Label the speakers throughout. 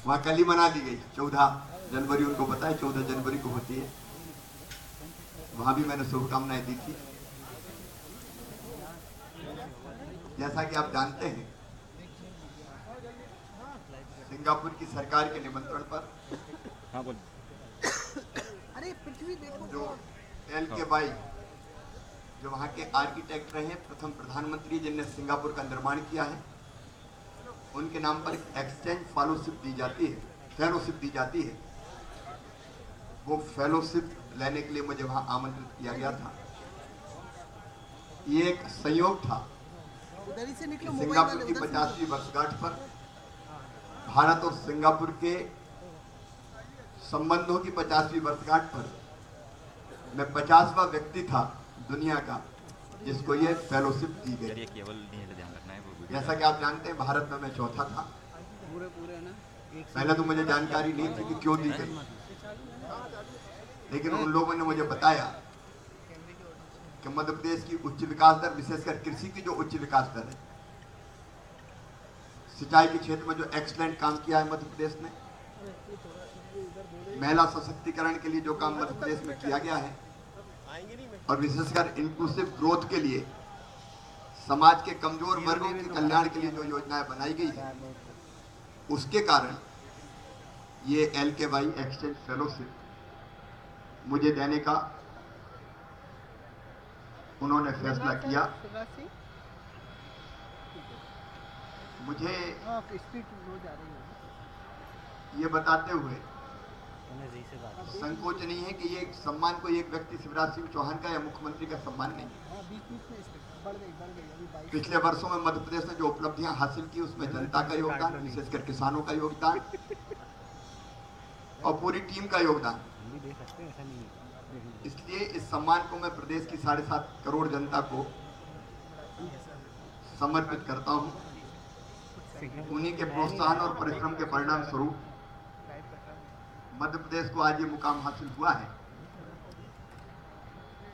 Speaker 1: वहाँ कल ही मना ली गई। 14 जनवरी उनको पता है 14 जनवरी को होती है। वहाँ भी मैंने शुभकामनाएं दी थी। जैसा कि आप जानते हैं, सिंगापुर की सरकार के निमंत्रण पर जो LKY, जो वहाँ के आर्किटेक्ट रहे, प्रथम प्रधानमंत्री जिनने सिंगापुर का निर्माण किया है, उनके नाम पर एक्सचेंज फेलोशिप दी जाती है। वो फेलोशिप लेने के लिए मुझे वहाँ आमंत्रित किया गया था। ये एक संयोग था कि सिंगापुर की 50वीं वर्षगांठ पर भारत और सिंगापुर के संबंधों की 50वीं वर्षगांठ पर मैं 50वां व्यक्ति था दुनिया का जिसको ये फेलोशिप दी गई। जैसा कि आप जानते हैं, भारत में मैं चौथा था। पहले तो मुझे जानकारी नहीं थी कि क्यों दी गई, लेकिन उन लोगों ने मुझे बताया कि मध्य प्रदेश की उच्च विकास दर, विशेषकर कृषि की जो उच्च विकास दर है, सिंचाई के क्षेत्र में जो एक्सीलेंट काम किया है मध्य प्रदेश ने, महिला सशक्तिकरण के लिए जो काम मध्य प्रदेश में किया गया है, और विशेषकर इंक्लूसिव ग्रोथ के लिए, समाज के कमजोर वर्गों के कल्याण के लिए जो योजनाएं बनाई गई है, उसके कारण ये LKY एक्सचेंज फेलोशिप मुझे देने का उन्होंने फैसला किया। मुझे ये बताते हुए संकोच नहीं है कि ये सम्मान कोई एक व्यक्ति शिवराज सिंह चौहान का या मुख्यमंत्री का सम्मान नहीं है। पिछले वर्षों में मध्य प्रदेश ने जो उपलब्धियां हासिल की, उसमें जनता का योगदान, विशेषकर किसानों का योगदान और पूरी टीम का योगदान। इसलिए इस सम्मान को मैं प्रदेश की 7.5 करोड़ जनता को समर्पित करता हूं। उन्हीं के प्रोत्साहन और परिश्रम के परिणाम स्वरूप मध्य प्रदेश को आज ये मुकाम हासिल हुआ है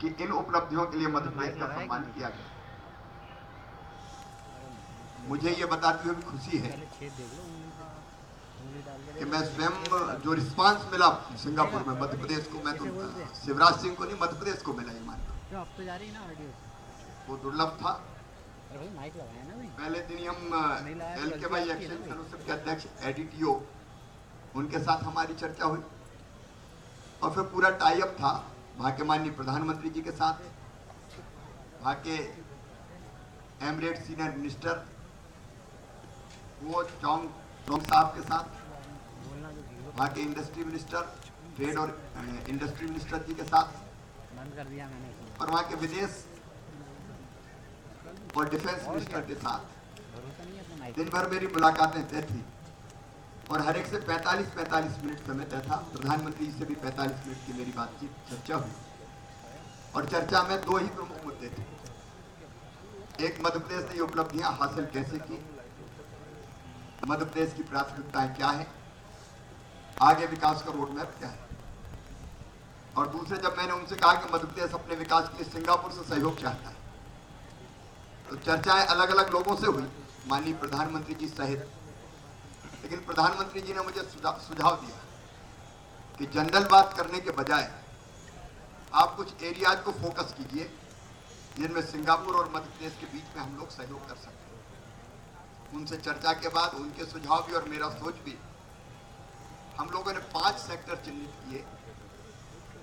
Speaker 1: कि इन उपलब्धियों के लिए मध्य प्रदेश का सम्मान किया गया। मुझे ये बताते हुए खुशी है कि मैं स्वयं जो रिस्पांस मिला सिंगापुर में मध्य प्रदेश को, मैं तो शिवराज सिंह को नहीं, मध्य प्रदेश को मिला, ये मानता हूं, वो दुर्लभ था। पहले दिन हम LKY एक्सचेंज फेलोशिप के अध्यक्ष ADTO, उनके साथ हमारी चर्चा हुई, और फिर पूरा टाई अप था वहाँ के माननीय प्रधानमंत्री जी के साथ, वहाँ के एमरेट सीनियर मिनिस्टर वो चौंग साहब के साथ, वहाँ के इंडस्ट्री मिनिस्टर, ट्रेड और इंडस्ट्री मिनिस्टर जी के साथ, और वहाँ के विदेश और डिफेंस मिनिस्टर के साथ दिन भर मेरी मुलाकातें तय थी, और हर एक से 45 मिनट समय तय था। प्रधानमंत्री जी से भी 45 मिनट की मेरी बातचीत चर्चा हुई, और चर्चा में 2 ही प्रमुख मुद्दे थे। एक, मध्य प्रदेश ने ये उपलब्धियां हासिल कैसे की, मध्य प्रदेश की प्राथमिकताएं क्या है, आगे विकास का रोड मैप क्या है, और दूसरे, जब मैंने उनसे कहा कि मध्य प्रदेश अपने विकास के लिए सिंगापुर से सहयोग चाहता है, तो चर्चाएं अलग अलग लोगों से हुई, माननीय प्रधानमंत्री जी सहित। लेकिन प्रधानमंत्री जी ने मुझे सुझाव दिया कि जनरल बात करने के बजाय आप कुछ एरियाज को फोकस कीजिए जिनमें सिंगापुर और मध्य प्रदेश के बीच में हम लोग सहयोग कर सकते हैं। उनसे चर्चा के बाद उनके सुझाव भी और मेरा सोच भी, हम लोगों ने 5 सेक्टर चिन्हित किए।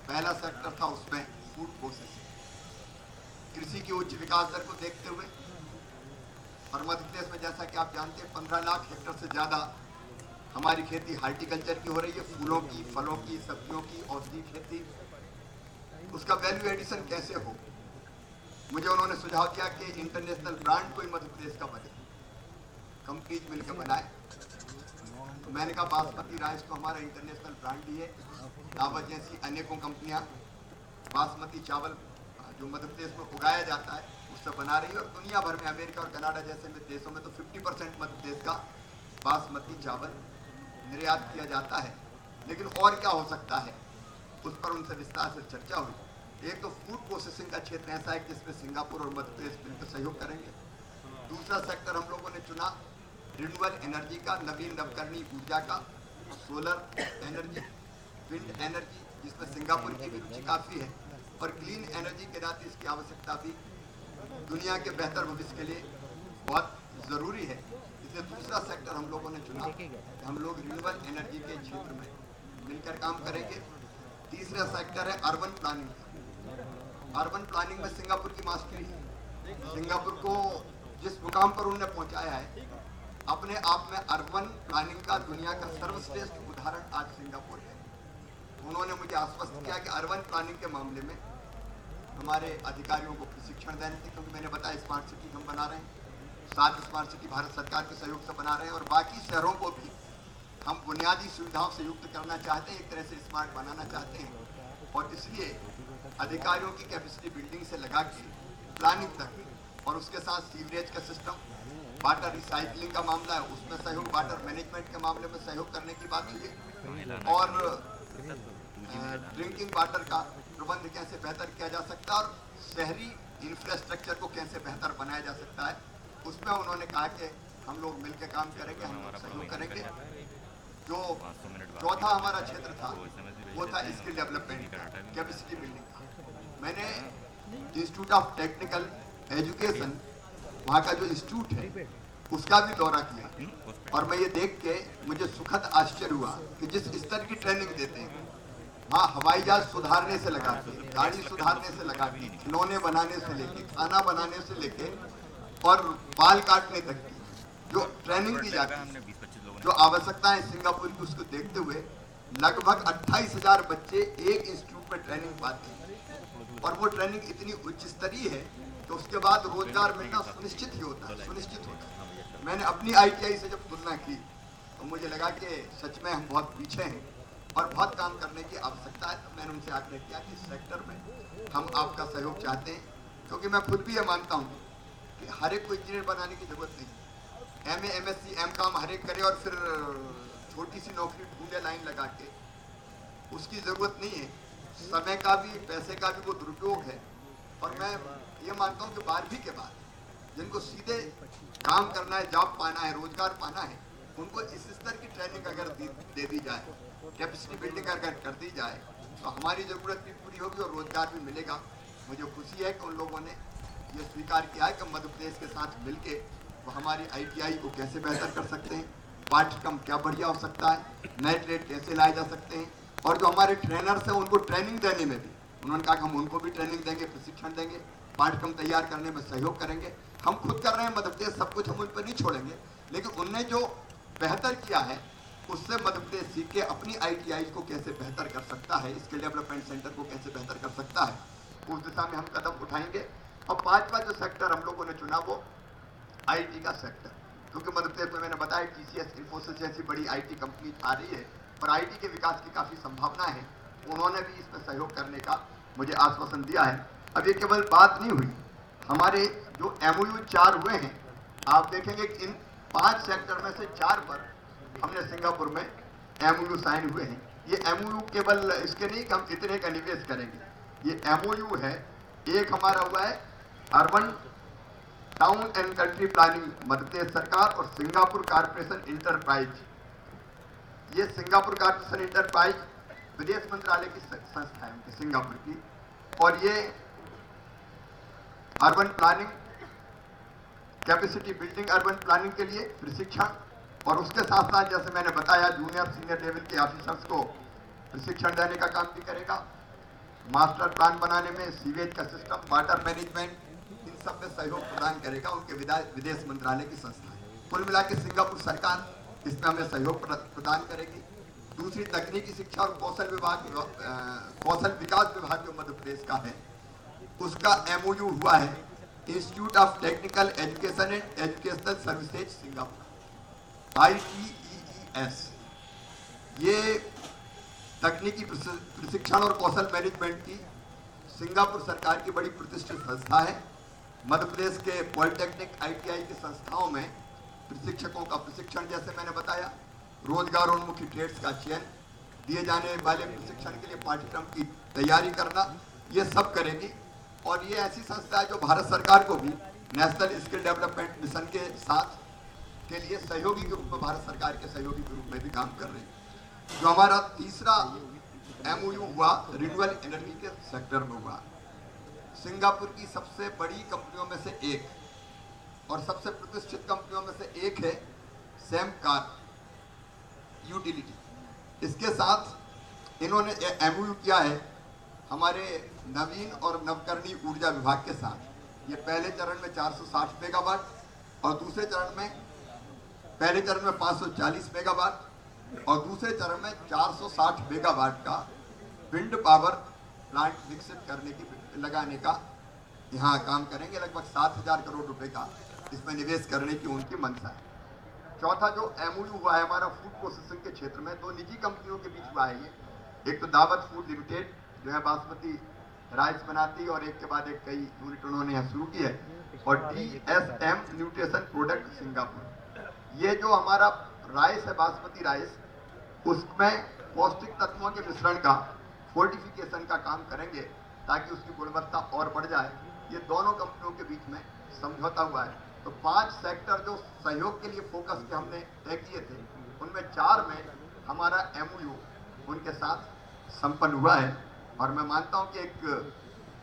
Speaker 1: पहला सेक्टर था उसमें फूड प्रोसेसिंग, कृषि की उच्च विकास दर को देखते हुए, और मध्य प्रदेश में जैसा कि आप जानते हैं 15 लाख हेक्टेयर से ज़्यादा हमारी खेती हार्टिकल्चर की हो रही है, फूलों की, फलों की, सब्जियों की, औषधि खेती, उसका वैल्यू एडिशन कैसे हो। मुझे उन्होंने सुझाव दिया कि इंटरनेशनल ब्रांड कोई मध्य प्रदेश का बने, कंपनीज मिलकर बनाए। तो मैंने कहा बासमती राइस तो हमारा इंटरनेशनल ब्रांड ही है, दावत जैसी अनेकों कंपनियां बासमती चावल जो मध्य प्रदेश में उगाया जाता है उससे बना रही है, और दुनिया भर में अमेरिका और कनाडा जैसे देशों में तो 50% मध्य प्रदेश का बासमती चावल निर्यात किया जाता है। लेकिन और क्या हो सकता है, उस पर उनसे विस्तार से चर्चा हुई। एक तो फूड प्रोसेसिंग का क्षेत्र ऐसा है जिसमें सिंगापुर और मध्य प्रदेश मिलकर सहयोग करेंगे। दूसरा सेक्टर हम लोगों ने चुना रिन्यूएबल एनर्जी का, नवीन नवकरणीय ऊर्जा का, सोलर एनर्जी, विंड एनर्जी, जिसमें सिंगापुर की भी रुचि काफ़ी है, और क्लीन एनर्जी के नाते इसकी आवश्यकता भी दुनिया के बेहतर भविष्य के लिए बहुत ज़रूरी है। इसलिए दूसरा सेक्टर हम लोगों ने चुना, हम लोग रिन्यूएबल एनर्जी के क्षेत्र में मिलकर काम करेंगे। तीसरा सेक्टर है अर्बन प्लानिंग। अर्बन प्लानिंग में सिंगापुर की मास्टरी है। सिंगापुर को जिस मुकाम पर उन्होंने पहुंचाया है, अपने आप में अर्बन प्लानिंग का दुनिया का सर्वश्रेष्ठ उदाहरण आज सिंगापुर है। उन्होंने मुझे आश्वस्त किया कि अर्बन प्लानिंग के मामले में हमारे अधिकारियों को प्रशिक्षण देने थे, क्योंकि मैंने बताया स्मार्ट सिटी हम बना रहे हैं, 7 स्मार्ट सिटी भारत सरकार के सहयोग से बना रहे हैं, और बाकी शहरों को भी हम बुनियादी सुविधाओं से युक्त करना चाहते हैं, एक तरह से स्मार्ट बनाना चाहते हैं। और इसलिए अधिकारियों की कैपेसिटी बिल्डिंग से लगा के प्लानिंग तक, और उसके साथ सीवरेज का सिस्टम, वाटर रिसाइकलिंग का मामला है उसमें सहयोग, वाटर मैनेजमेंट के मामले में सहयोग करने की बात हुई है, और ड्रिंकिंग वाटर का प्रबंध कैसे बेहतर किया जा सकता है और शहरी इंफ्रास्ट्रक्चर को कैसे बेहतर बनाया जा सकता है, उसमें उन्होंने कहा कि हम लोग मिलकर काम करेंगे, हम लोग सहयोग करेंगे। जो चौथा हमारा क्षेत्र था वो था स्किल डेवलपमेंट, कैपेसिटी बिल्डिंग का। मैंने इंस्टीट्यूट ऑफ टेक्निकल एजुकेशन, वहाँ का जो इंस्टीट्यूट है उसका भी दौरा किया, और मैं ये देख के मुझे सुखद आश्चर्य हुआ कि जिस स्तर की ट्रेनिंग देते हैं, हाँ, हवाई जहाज सुधारने से लगा के, गाड़ी सुधारने से लगा के, खिलौने बनाने से लेके, खाना बनाने से लेके और बाल काटने तक की जो ट्रेनिंग दी जाती है, जो आवश्यकताएं सिंगापुर की, उसको देखते हुए लगभग 28,000 बच्चे एक इंस्टीट्यूट में ट्रेनिंग पाते हैं, और वो ट्रेनिंग इतनी उच्च स्तरीय है कि उसके बाद रोजगार मिलना सुनिश्चित ही होता है, सुनिश्चित होता है। मैंने अपनी ITI से जब तुलना की तो मुझे लगा कि सच में हम बहुत पीछे हैं और बहुत काम करने की आवश्यकता है। तो मैंने उनसे आग्रह किया कि इस सेक्टर में हम आपका सहयोग चाहते हैं, क्योंकि मैं खुद भी ये मानता हूँ कि हर एक को इंजीनियर बनाने की जरूरत नहीं। MA MSc M.Com हर एक करे और फिर छोटी सी नौकरी ढूंढे लाइन लगा के, उसकी ज़रूरत नहीं है। समय का भी, पैसे का भी वो दुरुपयोग है। और मैं ये मानता हूँ कि 12वीं के बाद जिनको सीधे काम करना है, जॉब पाना है, रोजगार पाना है, उनको इस स्तर की ट्रेनिंग अगर दे दी जाए, कैपेसिटी बिल्डिंग अगर कर दी जाए, तो हमारी ज़रूरत भी पूरी होगी और रोजगार भी मिलेगा। मुझे खुशी है कि उन लोगों ने ये स्वीकार किया है कि मध्य प्रदेश के साथ मिलके वो हमारी ITI को कैसे बेहतर कर सकते हैं, पाठ्यक्रम क्या बढ़िया हो सकता है, नए ट्रेड कैसे लाए जा सकते हैं, और जो हमारे ट्रेनर्स हैं उनको ट्रेनिंग देने में भी उन्होंने कहा कि हम उनको भी ट्रेनिंग देंगे, प्रशिक्षण देंगे, पाठ्यक्रम तैयार करने में सहयोग करेंगे। हम खुद कर रहे हैं मध्य प्रदेश, सब कुछ हम उन पर नहीं छोड़ेंगे, लेकिन उनने जो बेहतर किया है उससे मध्य प्रदेश सीख के अपनी ITI को कैसे बेहतर कर सकता है, स्किल डेवलपमेंट सेंटर को कैसे बेहतर कर सकता है, उस दिशा में हम कदम उठाएंगे। और 5वां जो सेक्टर हम लोगों ने चुना वो IT का सेक्टर, क्योंकि मध्य प्रदेश में मैंने बताया TCS, इन्फोसिस जैसी बड़ी IT कंपनी आ रही है और IT के विकास की काफ़ी संभावना है। उन्होंने भी इसमें सहयोग करने का मुझे आश्वासन दिया है। अब ये केवल बात नहीं हुई, हमारे जो MOU 4 हुए हैं, आप देखेंगे कि इन 5 सेक्टर में से 4 पर हमने सिंगापुर में MOU साइन हुए हैं। ये MOU केवल इसके नहीं कि हम इतने का निवेश करेंगे, ये MOU है। एक हमारा हुआ है urban town and country planning, Madhya Pradesh सरकार और सिंगापुर कारपोरेशन इंटरप्राइज। ये सिंगापुर कारपोरेशन इंटरप्राइज विदेश मंत्रालय की संस्था है उनकी, सिंगापुर की, और ये urban planning, capacity building, urban planning के लिए प्रशिक्षण, और उसके साथ साथ जैसे मैंने बताया जूनियर सीनियर लेवल के ऑफिसर्स को प्रशिक्षण देने का काम भी करेगा। मास्टर प्लान बनाने में, सीवेज का सिस्टम, वाटर मैनेजमेंट, इन सब में सहयोग प्रदान करेगा उनके विदेश मंत्रालय की संस्था है। कुल मिला के सिंगापुर सरकार इसमें हमें सहयोग प्रदान करेगी। दूसरी तकनीकी शिक्षा और कौशल विकास विभाग जो मध्य प्रदेश का है, उसका MOU हुआ है institute of technical education and educational services Singapore, ITES। ये तकनीकी प्रशिक्षण और कौशल मैनेजमेंट की सिंगापुर सरकार की बड़ी प्रतिष्ठित संस्था है। मध्य प्रदेश के पॉलिटेक्निक ITI की संस्थाओं में प्रशिक्षकों का प्रशिक्षण, जैसे मैंने बताया, रोजगारोन्मुखी ट्रेड्स का चयन, दिए जाने वाले प्रशिक्षण के लिए पाठ्यक्रम की तैयारी करना, ये सब करेगी। और ये ऐसी संस्था है जो भारत सरकार को भी नेशनल स्किल डेवलपमेंट मिशन के साथ के लिए सहयोगी के रूप में, भारत सरकार के सहयोगी के रूप में भी काम कर रही है। जो हमारा तीसरा एमओयू हुआ रिन्यूएबल एनर्जी के सेक्टर में हुआ। सिंगापुर की सबसे बड़ी कंपनियों में से एक और सबसे प्रतिष्ठित कंपनियों में से एक है सैम कार यूटिलिटी। इसके साथ इन्होंने एमओयू किया है हमारे नवीन और नवकरणीय ऊर्जा विभाग के साथ। ये पहले चरण में 460 मेगावाट और दूसरे चरण में पहले चरण में 540 मेगावाट और दूसरे चरण में 460 मेगावाट का विंड पावर प्लांट विकसित करने की लगाने का यहाँ काम करेंगे। लगभग 7,000 करोड़ रुपए का इसमें निवेश करने की उनकी मंशा है। चौथा जो एमओयू हुआ है हमारा फूड प्रोसेसिंग के क्षेत्र में, दो निजी कंपनियों के बीच हुआ है ये। एक तो दावत फूड लिमिटेड जो है बासमती राइस बनाती है और एक के बाद एक कई यूनिट उन्होंने यहाँ शुरू की है, और DSM न्यूट्रिशन प्रोडक्ट सिंगापुर। ये जो हमारा राइस है बासमती राइस, उसमें पौष्टिक तत्वों के मिश्रण का फोर्टिफिकेशन का काम करेंगे ताकि उसकी गुणवत्ता और बढ़ जाए। ये दोनों कंपनियों के बीच में समझौता हुआ है। तो 5 सेक्टर जो सहयोग के लिए फोकस के हमने तय किए थे, उनमें 4 में हमारा एमओयू उनके साथ संपन्न हुआ है। और मैं मानता हूं कि एक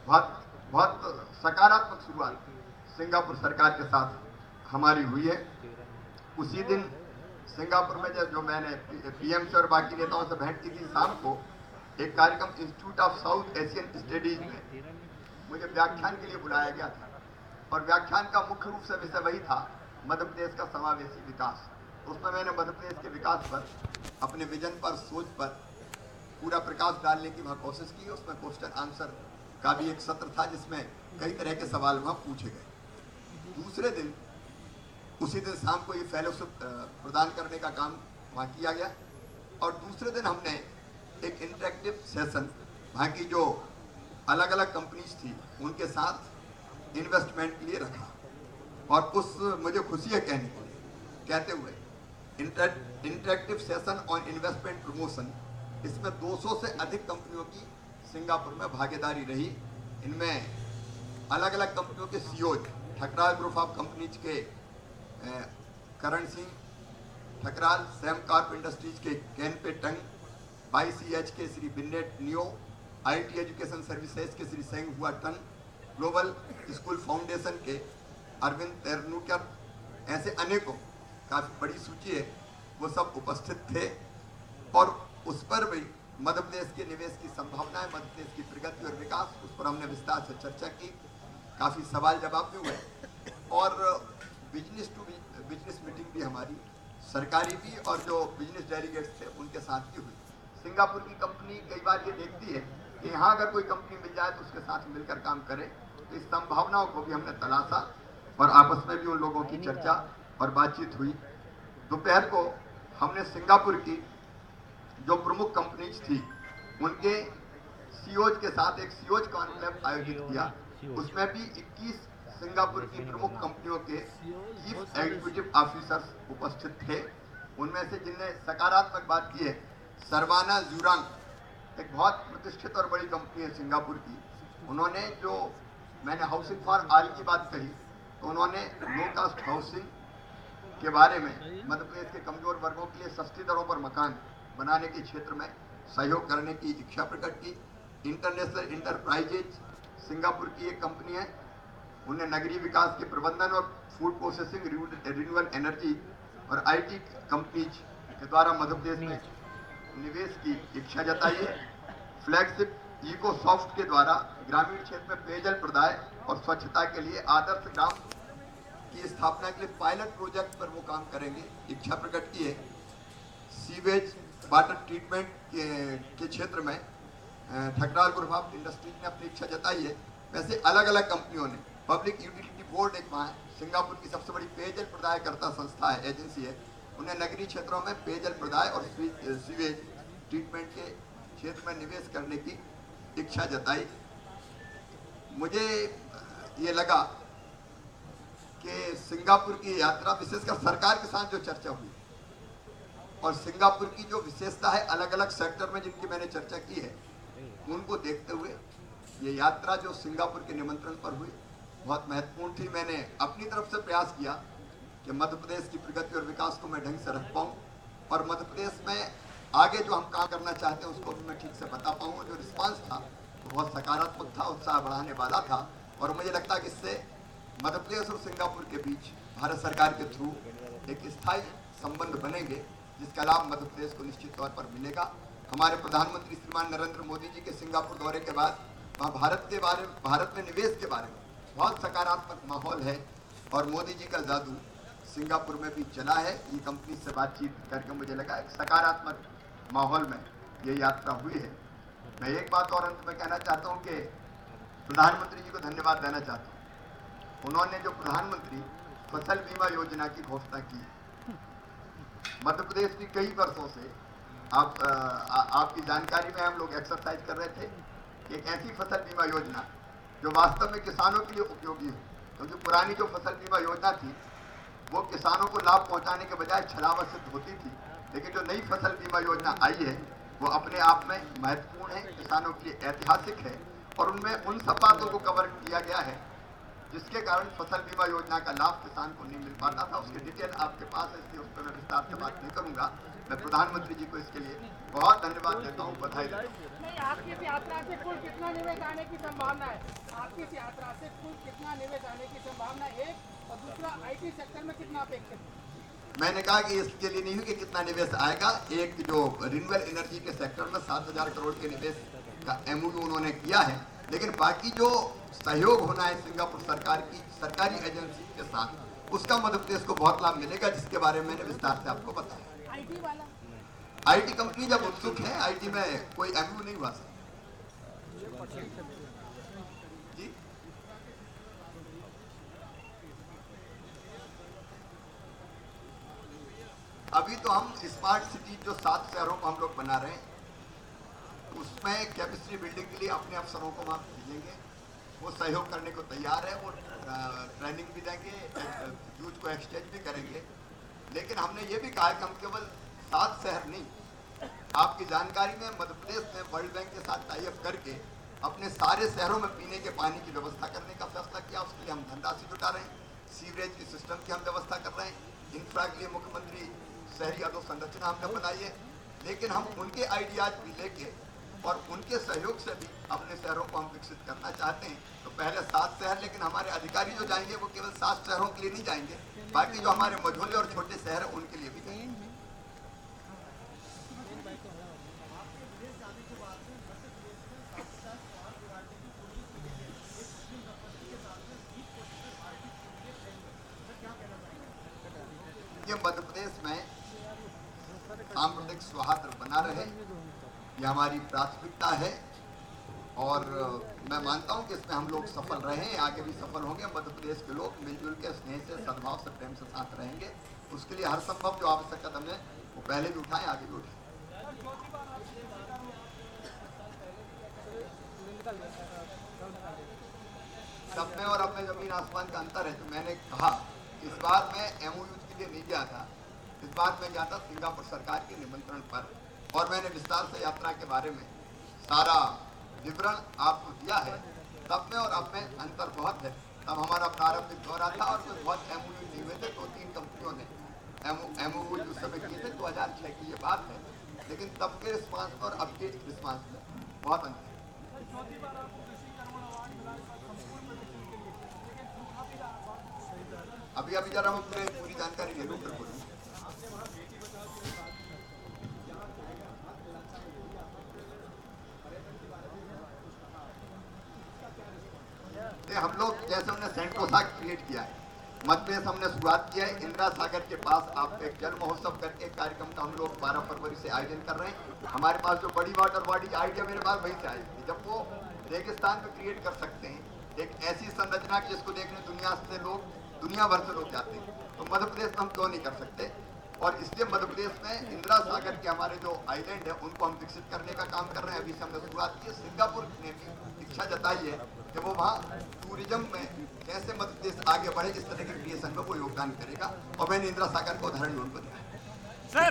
Speaker 1: बहुत सकारात्मक शुरुआत सिंगापुर सरकार के साथ हमारी हुई है। उसी दिन सिंगापुर में जो मैंने PM से और बाकी नेताओं से भेंट की थी, शाम को एक कार्यक्रम institute of south Asian studies में मुझे व्याख्यान के लिए बुलाया गया था और व्याख्यान का मुख्य रूप से विषय वही था, मध्य प्रदेश का समावेशी विकास। उसमें मैंने मध्य प्रदेश के विकास पर, अपने विजन पर, सोच पर पूरा प्रकाश डालने की वहाँ कोशिश की। उसमें क्वेश्चन आंसर का भी एक सत्र था जिसमें कई तरह के सवाल वहाँ पूछे गए। दूसरे दिन उसी दिन शाम को ये फेलोशिप प्रदान करने का काम वहाँ किया गया और दूसरे दिन हमने एक इंटरेक्टिव सेशन वहाँ की जो अलग अलग कंपनीज थी उनके साथ इन्वेस्टमेंट के लिए रखा। और उस मुझे खुशी है कहते हुए interactive session on investment promotion, इसमें 200 से अधिक कंपनियों की सिंगापुर में भागीदारी रही। इनमें अलग अलग कंपनियों के CEO, Thakral group of companies के Karan Singh Thakral, Sam Karp industries के केनपे टंग, YCH के Shri Bennett Neo, IT education services के श्री सेंग हुआ टन, ग्लोबल स्कूल फाउंडेशन के अरविंद तेरनुकर, ऐसे अनेकों, काफ़ी बड़ी सूची है, वो सब उपस्थित थे। और उस पर भी मध्य प्रदेश के निवेश की संभावनाएं, मध्य प्रदेश की प्रगति और विकास, उस पर हमने विस्तार से चर्चा की। काफ़ी सवाल जवाब भी हुए और बिजनेस टू बिजनेस मीटिंग भी हमारी सरकारी भी और जो बिजनेस डेलीगेट्स थे उनके साथ भी हुई। सिंगापुर की कंपनी कई बार ये देखती है कि यहाँ अगर कोई कंपनी मिल जाए तो उसके साथ मिलकर काम करे। तो इस संभावनाओं को भी हमने तलाशा और आपस में भी उन लोगों की चर्चा और बातचीत हुई। दोपहर को हमने सिंगापुर की जो प्रमुख कंपनीज थी उनके सीईओज के साथ एक सीईओज कॉन्क्लेव आयोजित किया। उसमें भी 21 सिंगापुर की प्रमुख कंपनियों के चीफ एग्जीक्यूटिव ऑफिसर्स उपस्थित थे। उनमें से जिनने सकारात्मक बात की है, सरवाना जूरांग, एक बहुत प्रतिष्ठित और बड़ी कंपनी है सिंगापुर की। उन्होंने जो मैंने हाउसिंग फॉर ऑल की बात कही, तो उन्होंने लो कास्ट हाउसिंग के बारे में मध्य प्रदेश के कमजोर वर्गों के लिए सस्ती दरों पर मकान बनाने के क्षेत्र में सहयोग करने की इच्छा प्रकट की। इंटरनेशनल इंटरप्राइजेज सिंगापुर की एक कंपनी है, उन्हें नगरीय विकास के प्रबंधन और फूड प्रोसेसिंग, रिन्यूएबल एनर्जी और IT कंपनीज के द्वारा मध्य प्रदेश में निवेश की इच्छा जताई है। फ्लैगशिप इकोसॉफ्ट के द्वारा ग्रामीण क्षेत्र में पेयजल प्रदाय और स्वच्छता के लिए आदर्श ग्राम की स्थापना के लिए पायलट प्रोजेक्ट पर वो काम करेंगे, इच्छा प्रकट की है। सीवेज वाटर ट्रीटमेंट के क्षेत्र में ठकराल ग्रुप ऑफ इंडस्ट्रीज ने अपनी इच्छा जताई है। वैसे अलग अलग कंपनियों ने, पब्लिक यूटिलिटी बोर्ड एक वहाँ सिंगापुर की सबसे बड़ी पेयजल प्रदायकर्ता संस्था है, एजेंसी है, उन्हें नगरीय क्षेत्रों में पेयजल प्रदाय और सीवेज ट्रीटमेंट के क्षेत्र में निवेश करने की इच्छा जताई। मुझे ये लगा कि सिंगापुर की यात्रा, विशेषकर सरकार के साथ जो चर्चा हुई और सिंगापुर की जो विशेषता है अलग अलग सेक्टर में जिनकी मैंने चर्चा की है, उनको देखते हुए ये यात्रा जो सिंगापुर के निमंत्रण पर हुई बहुत महत्वपूर्ण थी। मैंने अपनी तरफ से प्रयास किया कि मध्य प्रदेश की प्रगति और विकास को मैं ढंग से रख पाऊँ और मध्य प्रदेश में आगे जो हम काम करना चाहते हैं उसको भी मैं ठीक से बता पाऊँ। जो रिस्पांस था वो बहुत सकारात्मक था, उत्साह बढ़ाने वाला था, और मुझे लगता है कि इससे मध्य प्रदेश और सिंगापुर के बीच भारत सरकार के थ्रू एक स्थायी संबंध बनेंगे, जिसका लाभ मध्य प्रदेश को निश्चित तौर पर मिलेगा। हमारे प्रधानमंत्री श्रीमान नरेंद्र मोदी जी के सिंगापुर दौरे के बाद वहाँ भारत में निवेश के बारे में बहुत सकारात्मक माहौल है, और मोदी जी का जादू सिंगापुर में भी चला है। ये कंपनी से बातचीत करके मुझे लगा एक सकारात्मक माहौल में ये यात्रा हुई है। मैं एक बात और अंत में कहना चाहता हूँ कि प्रधानमंत्री जी को धन्यवाद देना चाहता हूँ। उन्होंने जो प्रधानमंत्री फसल बीमा योजना की घोषणा की, मध्य प्रदेश की कई वर्षों से आपकी जानकारी में हम लोग एक्सरसाइज कर रहे थे कि एक ऐसी फसल बीमा योजना जो वास्तव में किसानों के लिए उपयोगी हो। तो जो पुरानी जो फसल बीमा योजना थी वो किसानों को लाभ पहुंचाने के बजाय छलावा सिद्ध होती थी, लेकिन जो नई फसल बीमा योजना आई है वो अपने आप में महत्वपूर्ण है, किसानों के लिए ऐतिहासिक है, और उनमें उन सब बातों को कवर किया गया है जिसके कारण फसल बीमा योजना का लाभ किसान को नहीं मिल पाता था। उसके डिटेल आपके पास है, इसलिए उस पर मैं विस्तार से बात नहीं करूंगा। मैं प्रधानमंत्री जी को इसके लिए बहुत धन्यवाद देता हूँ, बधाई देता हूँ।
Speaker 2: आपकी इस यात्रा से कुल कितना निवेश आने की संभावना है? आपकी इस यात्रा से कुल कितना निवेश आने की संभावना है, एक, और दूसरा आईटी सेक्टर में कितना अपेक्षित है?
Speaker 1: मैंने कहा कि इसके लिए नहीं है कि कितना निवेश आएगा। एक जो रिन्यूएबल एनर्जी के सेक्टर में 7,000 करोड़ के निवेश का MOU उन्होंने किया है, लेकिन बाकी जो सहयोग होना है सिंगापुर सरकार की सरकारी एजेंसी के साथ, उसका मध्य प्रदेश को बहुत लाभ मिलेगा, जिसके बारे में मैंने विस्तार से आपको बताया।
Speaker 2: आईटी वाला
Speaker 1: आईटी कंपनी जब उत्सुक है, आईटी में कोई MOU नहीं हुआ जी। अभी तो हम स्मार्ट सिटी जो 7 शहरों को हम लोग बना रहे हैं, उसमें केमिस्ट्री बिल्डिंग के लिए अपने अफसरों को वहाँ भेजेंगे। वो सहयोग करने को तैयार है, वो ट्रेनिंग भी देंगे, यूथ को एक्सचेंज भी करेंगे। लेकिन हमने ये भी कहा कि हम केवल 7 शहर नहीं, आपकी जानकारी में मध्य प्रदेश ने वर्ल्ड बैंक के साथ टाई अप करके अपने सारे शहरों में पीने के पानी की व्यवस्था करने का फैसला किया। उसके लिए हम धनराशि जुटा रहे हैं, सीवरेज की सिस्टम की हम व्यवस्था कर रहे हैं, इंफ्रा के लिए मुख्यमंत्री शहरी अधोसंरचना हमने बनाई है। लेकिन हम उनके आइडियाज भी लेके और उनके सहयोग से भी अपने शहरों को हम विकसित करना चाहते हैं। तो पहले 7 शहर, लेकिन हमारे अधिकारी जो जाएंगे वो केवल 7 शहरों के लिए नहीं जाएंगे, बाकी जो हमारे मझोले और छोटे शहर हैं उनके लिए भी जाएंगे। ये मध्य प्रदेश में सांप्रदायिक सौहार्द बना रहे, ये हमारी प्राथमिकता है, और मैं मानता हूं कि इसमें हम लोग सफल रहे हैं, आगे भी सफल होंगे। मध्य प्रदेश के लोग मिलजुल के स्नेह से, सद्भाव से, प्रेम से साथ रहेंगे। उसके लिए हर संभव जो आवश्यक कदम है वो पहले भी उठाएं, आगे भी उठाएं। सब में और अब में जमीन आसमान का अंतर है। तो मैंने कहा इस बार मैं MOU के लिए नहीं गया था, इस बार मैं गया था सिंगापुर सरकार के निमंत्रण पर, और मैंने विस्तार से यात्रा के बारे में सारा विवरण आपको दिया है। तब में और अब में अंतर बहुत है। तब हमारा प्रारंभिक दौरा था और कोई बहुत MOU नहीं हुए थे, 2-3 कंपनियों ने MOU उस समय किए थे, 2006 की ये बात है। लेकिन तब के रिस्पांस और अब के रिस्पांस में बहुत अंतर है। अभी जरा मैं पूरी जानकारी ले लूँ, फिर बोलूँ। हम लोग जैसे हमने सेंटोसा क्रिएट किया है, मध्य प्रदेश हमने शुरुआत किया है। इंदिरा सागर के पास आप एक जल महोत्सव करके एक कार्यक्रम का हम लोग 12 फरवरी से आयोजन कर रहे हैं। हमारे पास जो बड़ी वाटर बॉडी आइडिया मेरे पास वहीं से आई थी, जब वो रेगिस्तान में क्रिएट कर सकते हैं एक ऐसी संरचना जिसको देखने दुनिया भर से लोग जाते हैं, तो मध्य प्रदेश में हम क्यों नहीं कर सकते। और इसलिए मध्य प्रदेश में इंदिरा सागर के हमारे जो आइलैंड है उनको हम विकसित करने का काम कर रहे हैं। अभी से हमने शुरुआत की है। सिंगापुर ने भी इच्छा जताई है कि वो वहाँ टूरिज्म में कैसे मध्य प्रदेश आगे बढ़े, इस तरह के क्रिएशन में वो योगदान करेगा, और मैंने इंदिरा सागर को उदाहरण उनको दिया।
Speaker 3: सर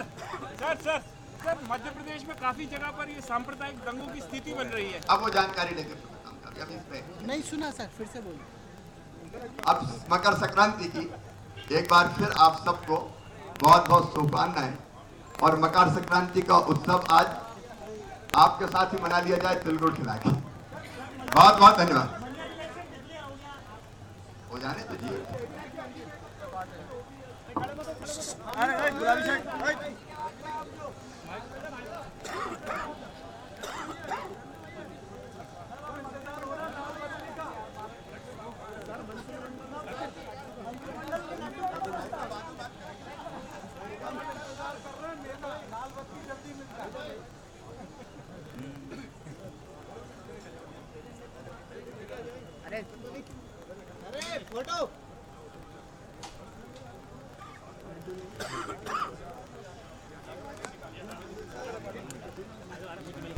Speaker 3: मध्य प्रदेश में काफी जगह पर ये सांप्रदायिक दंगों की स्थिति बन रही है।
Speaker 1: अब वो जानकारी लेकर अभी इस पे
Speaker 2: नहीं सुना सर, फिर से बोलिए।
Speaker 1: अब मकर संक्रांति की एक बार फिर आप सबको बहुत बहुत शुभकामनाएं। और मकर संक्रांति का उत्सव आज आपके साथ ही मना लिया जाए तिल गुड़ खिला के। बहुत बहुत धन्यवाद। हो जाने दीजिए।
Speaker 2: अरे फोटो